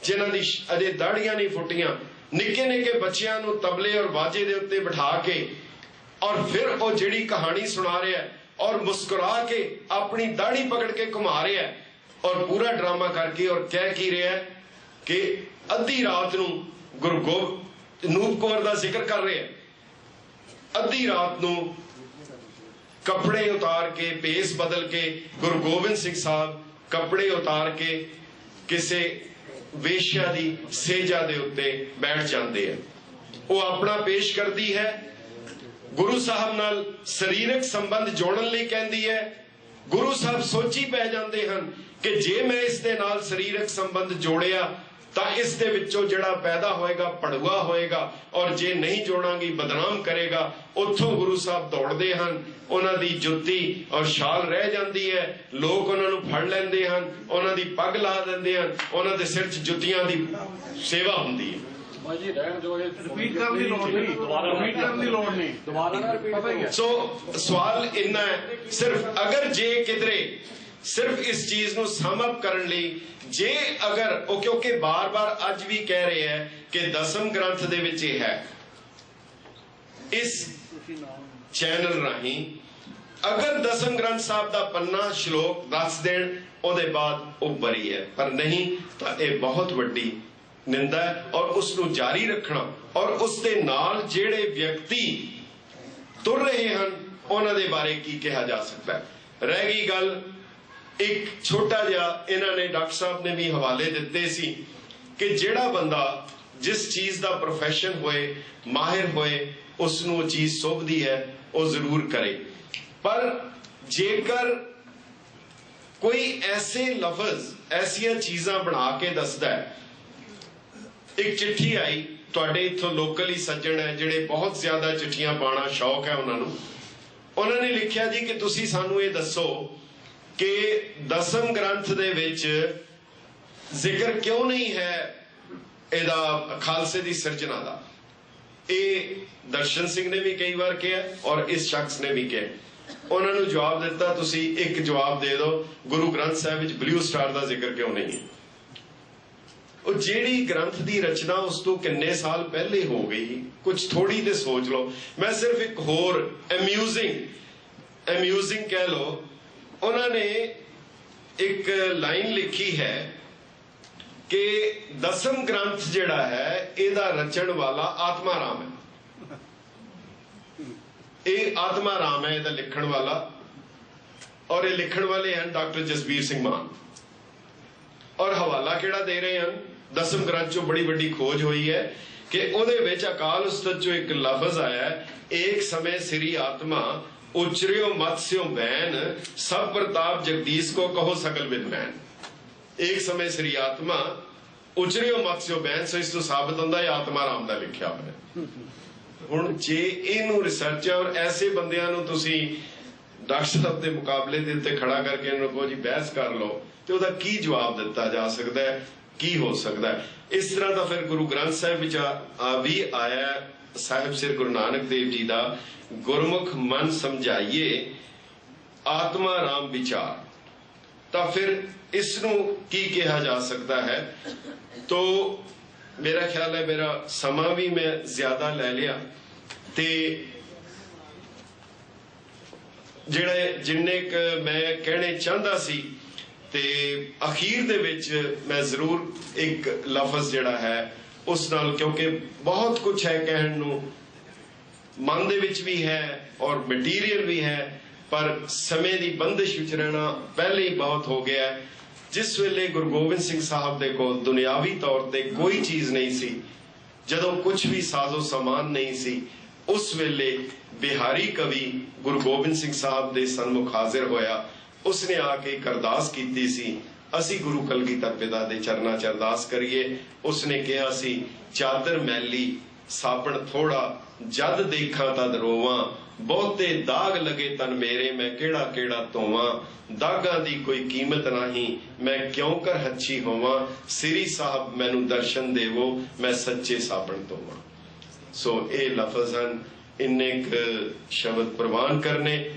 जिन्हां दी अजे दाड़ियां नहीं फुटियां, निक्के निक्के बच्चों नूं तबले और बाजे दे उत्ते बिठा के, और फिर वो जिहड़ी कहानी सुना रहा है और मुस्कुरा के अपनी दाढ़ी पकड़ के घुमा रहा है, और पूरा ड्रामा करके, और कह की रहा है कि अद्धी रात नूं गुरु अनूप कौर दा जिक्र कर रहे हैं, अद्धी रात नूं कपड़े उतार के, भेस बदल के, गुरु गोबिंद सिंह साहब कपड़े उतार के किसी वेश्या दी सेजा दे उत्ते बैठ जाते हैं। वो अपना पेश करती है, गुरु साहब नाल शरीरक संबंध जोड़न लई कहती है। गुरु साहब सोची पै जाते हैं कि जे मैं इस दे नाल शरीरक संबंध जोड़िया ਤਾਂ ਇਸ ਦੇ ਵਿੱਚੋਂ ਜਿਹੜਾ ਪੈਦਾ ਹੋਏਗਾ ਪੜੂਆ ਹੋਏਗਾ, ਔਰ ਜੇ ਨਹੀਂ ਜੋੜਾਂਗੀ ਬਦਨਾਮ ਕਰੇਗਾ। ਉੱਥੋਂ ਗੁਰੂ ਸਾਹਿਬ ਦੌੜਦੇ ਹਨ, ਉਹਨਾਂ ਦੀ ਜੁੱਤੀ ਔਰ ਸ਼ਾਲ ਰਹਿ ਜਾਂਦੀ ਹੈ, ਲੋਕ ਉਹਨਾਂ ਨੂੰ ਫੜ ਲੈਂਦੇ ਹਨ, ਉਹਨਾਂ ਦੀ ਪੱਗ ਲਾ ਦਿੰਦੇ ਹਨ, ਉਹਨਾਂ ਦੇ ਸਿਰ 'ਚ ਜੁੱਤੀਆਂ ਦੀ ਸੇਵਾ ਹੁੰਦੀ ਹੈ। ਸੋ ਸਵਾਲ ਇੰਨਾ ਹੈ, ਸਿਰਫ ਅਗਰ ਜੇ ਕਿਧਰੇ ਸਿਰਫ ਇਸ ਚੀਜ਼ ਨੂੰ ਸਮਅਪ ਕਰਨ ਲਈ ਜੇ ਅਗਰ ਉਹ, ਕਿਉਂਕਿ ਬਾਰ-ਬਾਰ ਅੱਜ ਵੀ ਕਹਿ ਰਹੇ ਹੈ ਕਿ ਦਸਮ ਗ੍ਰੰਥ ਦੇ ਵਿੱਚ ਇਹ ਹੈ, ਇਸ ਚੈਨਲ ਰਾਹੀਂ ਅਗਰ ਦਸਮ ਗ੍ਰੰਥ ਸਾਹਿਬ ਦਾ ਪੰਨਾ ਸ਼ਲੋਕ ਦੱਸ ਦੇਣ ਉਹਦੇ ਬਾਅਦ ਉਹ ਬਰੀ ਹੈ, ਪਰ ਨਹੀਂ ਤਾਂ ਇਹ ਬਹੁਤ ਵੱਡੀ ਨਿੰਦਾ ਹੈ। ਔਰ ਉਸ ਨੂੰ ਜਾਰੀ ਰੱਖਣਾ ਔਰ ਉਸ ਦੇ ਨਾਲ ਜਿਹੜੇ ਵਿਅਕਤੀ ਤੁਰ ਰਹੇ ਹਨ ਉਹਨਾਂ ਦੇ ਬਾਰੇ ਕੀ ਕਿਹਾ ਜਾ ਸਕਦਾ ਹੈ। ਰਹਿ ਗਈ ਗੱਲ ਇੱਕ ਛੋਟਾ ਜਿਹਾ, ਇਹਨਾਂ ਨੇ ਡਾਕਟਰ ਸਾਹਿਬ ਨੇ ਵੀ ਹਵਾਲੇ ਦਿੱਤੇ ਸੀ ਕਿ ਜਿਹੜਾ ਬੰਦਾ ਜਿਸ ਚੀਜ਼ ਦਾ ਪ੍ਰੋਫੈਸ਼ਨ ਹੋਏ, ਮਾਹਿਰ ਹੋਏ, ਉਸ ਨੂੰ ਉਹ ਚੀਜ਼ ਸੋਭਦੀ ਹੈ ਉਹ ਜ਼ਰੂਰ ਕਰੇ। ਪਰ ਜੇਕਰ ਕੋਈ ਐਸੇ ਲਫ਼ਜ਼ ਐਸੀਆਂ ਚੀਜ਼ਾਂ ਬਣਾ ਕੇ ਦੱਸਦਾ ਹੈ, ਇੱਕ ਚਿੱਠੀ ਆਈ ਤੁਹਾਡੇ ਇੱਥੋਂ ਲੋਕਲ ਹੀ ਸੱਜਣ ਹੈ ਜਿਹੜੇ ਬਹੁਤ ਜ਼ਿਆਦਾ ਚਿੱਠੀਆਂ ਪਾਉਣਾ ਸ਼ੌਕ ਹੈ ਉਹਨਾਂ ਨੂੰ, ਉਹਨਾਂ ਨੇ ਲਿਖਿਆ ਜੀ ਕਿ ਤੁਸੀਂ ਸਾਨੂੰ ਇਹ ਦੱਸੋ ਕਿ ਦਸਮ ਗ੍ਰੰਥ ਦੇ ਵਿੱਚ ਜ਼ਿਕਰ ਕਿਉਂ ਨਹੀਂ ਹੈ ਇਹਦਾ ਖਾਲਸੇ ਦੀ ਸਿਰਜਣਾ ਦਾ। ਇਹ ਦਰਸ਼ਨ ਸਿੰਘ ਨੇ ਵੀ ਕਈ ਵਾਰ ਕਿਹਾ ਔਰ ਇਸ ਸ਼ਖਸ ਨੇ ਵੀ ਕਿਹਾ। ਉਹਨਾਂ ਨੂੰ ਜਵਾਬ ਦਿੱਤਾ, ਤੁਸੀਂ ਇੱਕ ਜਵਾਬ ਦੇ ਦਿਓ, ਗੁਰੂ ਗ੍ਰੰਥ ਸਾਹਿਬ ਵਿੱਚ ਬਲੂ ਸਟਾਰ ਦਾ ਜ਼ਿਕਰ ਕਿਉਂ ਨਹੀਂ ਹੈ? ਉਹ ਜਿਹੜੀ ਗ੍ਰੰਥ ਦੀ ਰਚਨਾ ਉਸ ਤੋਂ ਕਿੰਨੇ ਸਾਲ ਪਹਿਲੇ ਹੋ ਗਈ, ਕੁਝ ਥੋੜੀ ਤੇ ਸੋਚ ਲਓ। ਮੈਂ ਸਿਰਫ ਇੱਕ ਹੋਰ ਅਮਿਊਜ਼ਿੰਗ ਕਹਿ ਲਓ, ਉਹਨਾਂ ਨੇ ਇੱਕ ਲਾਈਨ ਲਿਖੀ ਹੈ ਕਿ ਦਸਮ ਗ੍ਰੰਥ ਜਿਹੜਾ ਹੈ ਇਹਦਾ ਰਚਣ ਵਾਲਾ ਆਤਮਾ ਰਾਮ ਹੈ। ਇਹ ਆਤਮਾ ਰਾਮ ਹੈ ਇਹਦਾ ਲਿਖਣ ਵਾਲਾ, ਔਰ ਇਹ ਲਿਖਣ ਵਾਲੇ ਹਨ ਡਾਕਟਰ ਜਸਬੀਰ ਸਿੰਘ ਮਾਨ। ਔਰ ਹਵਾਲਾ ਕਿਹੜਾ ਦੇ ਰਹੇ ਹਨ? ਦਸਮ ਗ੍ਰੰਥ ਚੋਂ ਬੜੀ ਵੱਡੀ ਖੋਜ ਹੋਈ ਹੈ ਕਿ ਉਹਦੇ ਵਿੱਚ ਅਕਾਲ ਉਸਤਤ ਚੋਂ ਇੱਕ ਲਫ਼ਜ਼ ਆਇਆ ਹੈ, ਏਕ ਸਮੇਂ ਸ੍ਰੀ ਆਤਮਾ ਉਚਰਿਓ ਮਤਸਿਓ ਬੈਨ, ਸਭ ਪ੍ਰਤਾਪ ਜਗਦੀਸ਼ ਕੋ ਕਹੋ ਸਗਲ ਵਿਦਮੈਨ। ਇੱਕ ਸਮੇਂ ਸ੍ਰੀ ਆਤਮਾ ਉਚਰਿਓ ਮਤਸਿਓ ਬੈਨ। ਸੋ ਇਸ ਤੋਂ ਸਾਬਤ ਹੁੰਦਾ ਹੈ ਆਤਮਾ ਰਾਮ ਦਾ ਲਿਖਿਆ ਹੋਇਆ। ਹੁਣ ਜੇ ਇਹਨੂੰ ਰਿਸਰਚਰ ਔਰ ਐਸੇ ਬੰਦਿਆਂ ਨੂੰ ਤੁਸੀਂ ਡਾਕਟਰ ਸਾਹਿਬ ਦੇ ਮੁਕਾਬਲੇ ਦੇ ਉੱਤੇ ਖੜਾ ਕਰਕੇ ਇਹਨਾਂ ਨੂੰ ਕਹੋ ਜੀ ਬਹਿਸ ਕਰ ਲਓ, ਤੇ ਉਹਦਾ ਕੀ ਜਵਾਬ ਦਿੱਤਾ ਜਾ ਸਕਦਾ ਹੈ, ਕੀ ਹੋ ਸਕਦਾ ਹੈ? ਇਸ ਤਰ੍ਹਾਂ ਦਾ ਫਿਰ ਗੁਰੂ ਗ੍ਰੰਥ ਸਾਹਿਬ ਵਿੱਚ ਵੀ ਆਇਆ, ਸਾਹਿਬ ਸ੍ਰੀ ਗੁਰੂ ਨਾਨਕ ਦੇਵ ਜੀ ਦਾ, ਗੁਰਮੁਖ ਮਨ ਸਮਝਾਈਏ ਆਤਮਾ ਰਾਮ ਵਿਚਾਰ। ਤਾਂ ਫਿਰ ਇਸ ਨੂੰ ਕੀ ਕਿਹਾ ਜਾ ਸਕਦਾ ਹੈ? ਤੋ ਮੇਰਾ ਖਿਆਲ ਹੈ ਮੇਰਾ ਸਮਾਂ ਵੀ ਮੈਂ ਜ਼ਿਆਦਾ ਲੈ ਲਿਆ, ਤੇ ਜਿਹੜੇ ਜਿੰਨੇ ਮੈਂ ਕਹਿਣੇ ਚਾਹੁੰਦਾ ਸੀ, ਤੇ ਅਖੀਰ ਦੇ ਵਿੱਚ ਮੈਂ ਜ਼ਰੂਰ ਇੱਕ ਲਫ਼ਜ਼ ਜਿਹੜਾ ਹੈ ਉਸ ਨਾਲ, ਕਿਉਂਕਿ ਬਹੁਤ ਕੁਝ ਹੈ ਕਹਿਣ ਨੂੰ, ਮਨ ਦੇ ਵਿੱਚ ਵੀ ਹੈ ਔਰ ਮਟੀਰੀਅਲ ਵੀ ਹੈ, ਪਰ ਸਮੇਂ ਦੀ ਬੰਦਿਸ਼ ਵਿੱਚ ਰਹਿਣਾ ਪਹਿਲੇ ਹੀ ਬਹੁਤ ਹੋ ਗਿਆ। ਜਿਸ ਵੇਲੇ ਗੁਰੂ ਗੋਬਿੰਦ ਸਿੰਘ ਸਾਹਿਬ ਦੇ ਕੋਲ ਦੁਨਿਆਵੀ ਤੌਰ ਤੇ ਕੋਈ ਚੀਜ਼ ਨਹੀਂ ਸੀ, ਜਦੋਂ ਕੁਝ ਵੀ ਸਾਜ਼ੋ ਸਮਾਨ ਨਹੀਂ ਸੀ, ਉਸ ਵੇਲੇ ਬਿਹਾਰੀ ਕਵੀ ਗੁਰੂ ਗੋਬਿੰਦ ਸਿੰਘ ਸਾਹਿਬ ਦੇ ਸਨਮੁਖ ਹਾਜ਼ਰ ਹੋਇਆ। ਉਸਨੇ ਆ ਕੇ ਇੱਕ ਅਰਦਾਸ ਕੀਤੀ ਸੀ, ਅਸੀਂ ਗੁਰੂ ਕਲਗੀਧਰ ਪਿਤਾ ਦੇ ਚਰਨਾਂ 'ਚ ਅਰਦਾਸ ਕਰੀਏ। ਉਸਨੇ ਕਿਹਾ ਸੀ, ਚਾਦਰ ਮੈਲੀ ਸਾਬਣ ਥੋੜਾ, ਜਦ ਦੇਖਾਂ ਤਦ ਰੋਵਾਂ, ਬਹੁਤੇ ਦਾਗ ਲਗੇ ਤਨ ਮੇਰੇ, ਮੈਂ ਕਿਹੜਾ ਕਿਹੜਾ ਧੋਵਾਂ, ਦਾਗਾਂ ਦੀ ਕੋਈ ਕੀਮਤ ਨਹੀਂ, ਮੈਂ ਕਿਉਂ ਕਰ ਹੱਛੀ ਹੋਵਾਂ, ਸ੍ਰੀ ਸਾਹਿਬ ਮੈਨੂੰ ਦਰਸ਼ਨ ਦੇਵੋ, ਮੈਂ ਸੱਚੇ ਸਾਬਣ ਧੋਵਾਂ। ਸੋ ਇਹ ਲਫ਼ਜ਼ ਹਨ, ਇੰਨੇ ਸ਼ਬਦ ਪ੍ਰਵਾਨ ਕਰਨੇ।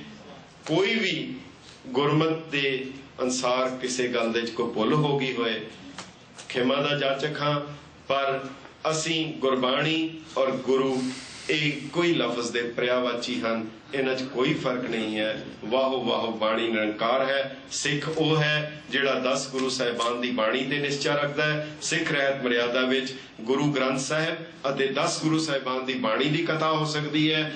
ਕੋਈ ਵੀ ਗੁਰਮਤ ਦੇ ਅਨਸਾਰ ਕਿਸੇ ਗੱਲ ਦੇ 'ਚ ਕੋਈ ਭੁੱਲ ਹੋ ਗਈ ਹੋਏ, ਖਿਮਾ ਦਾ ਜਾਚਕ ਹਾਂ, ਪਰ ਅਸੀਂ ਗੁਰਬਾਣੀ ਔਰ ਗੁਰੂ ਇਹ ਕੋਈ ਲਫ਼ਜ਼ ਦੇ ਪਰਿਆਵਾਚੀ ਹਨ, ਇਹਨਾਂ 'ਚ ਕੋਈ ਫਰਕ ਨਹੀਂ ਹੈ। ਵਾਹੋ ਵਾਹੋ ਬਾਣੀ ਨਿਰੰਕਾਰ ਹੈ। ਸਿੱਖ ਉਹ ਹੈ ਜਿਹੜਾ 10 ਗੁਰੂ ਸਾਹਿਬਾਨ ਦੀ ਬਾਣੀ ਤੇ ਨਿਸ਼ਚਾ ਰੱਖਦਾ ਹੈ। ਸਿੱਖ ਰਹਿਤ ਮਰਿਆਦਾ ਵਿੱਚ ਗੁਰੂ ਗ੍ਰੰਥ ਸਾਹਿਬ ਅਤੇ 10 ਗੁਰੂ ਸਾਹਿਬਾਨ ਦੀ ਬਾਣੀ ਦੀ ਕਥਾ ਹੋ ਸਕਦੀ ਹੈ,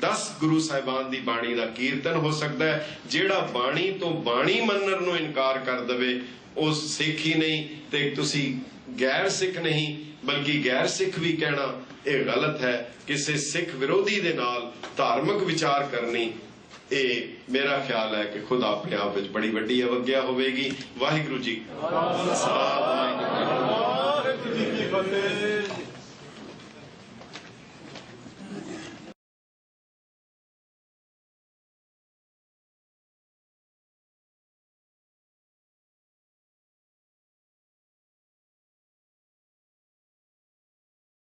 10 ਗੁਰੂ ਸਾਹਿਬਾਨ ਦੀ ਬਾਣੀ ਦਾ ਕੀਰਤਨ ਹੋ ਸਕਦਾ ਹੈ। ਜਿਹੜਾ ਬਾਣੀ ਤੋਂ ਬਾਣੀ ਮੰਨਣ ਨੂੰ ਇਨਕਾਰ ਕਰ ਦੇਵੇ ਉਹ ਸਿੱਖ ਹੀ ਨਹੀਂ, ਤੇ ਤੁਸੀਂ ਗੈਰ ਸਿੱਖ ਨਹੀਂ ਬਲਕਿ ਗੈਰ ਸਿੱਖ ਵੀ ਕਹਿਣਾ ਇਹ ਗਲਤ ਹੈ। ਕਿਸੇ ਸਿੱਖ ਵਿਰੋਧੀ ਦੇ ਨਾਲ ਧਾਰਮਿਕ ਵਿਚਾਰ ਕਰਨੀ, ਇਹ ਮੇਰਾ ਖਿਆਲ ਹੈ ਕਿ ਖੁਦ ਆਪਣੇ ਆਪ ਵਿੱਚ ਬੜੀ ਵੱਡੀ ਅਵਗਿਆ ਹੋਵੇਗੀ। ਵਾਹਿਗੁਰੂ ਜੀ। ਫਤਿਹ।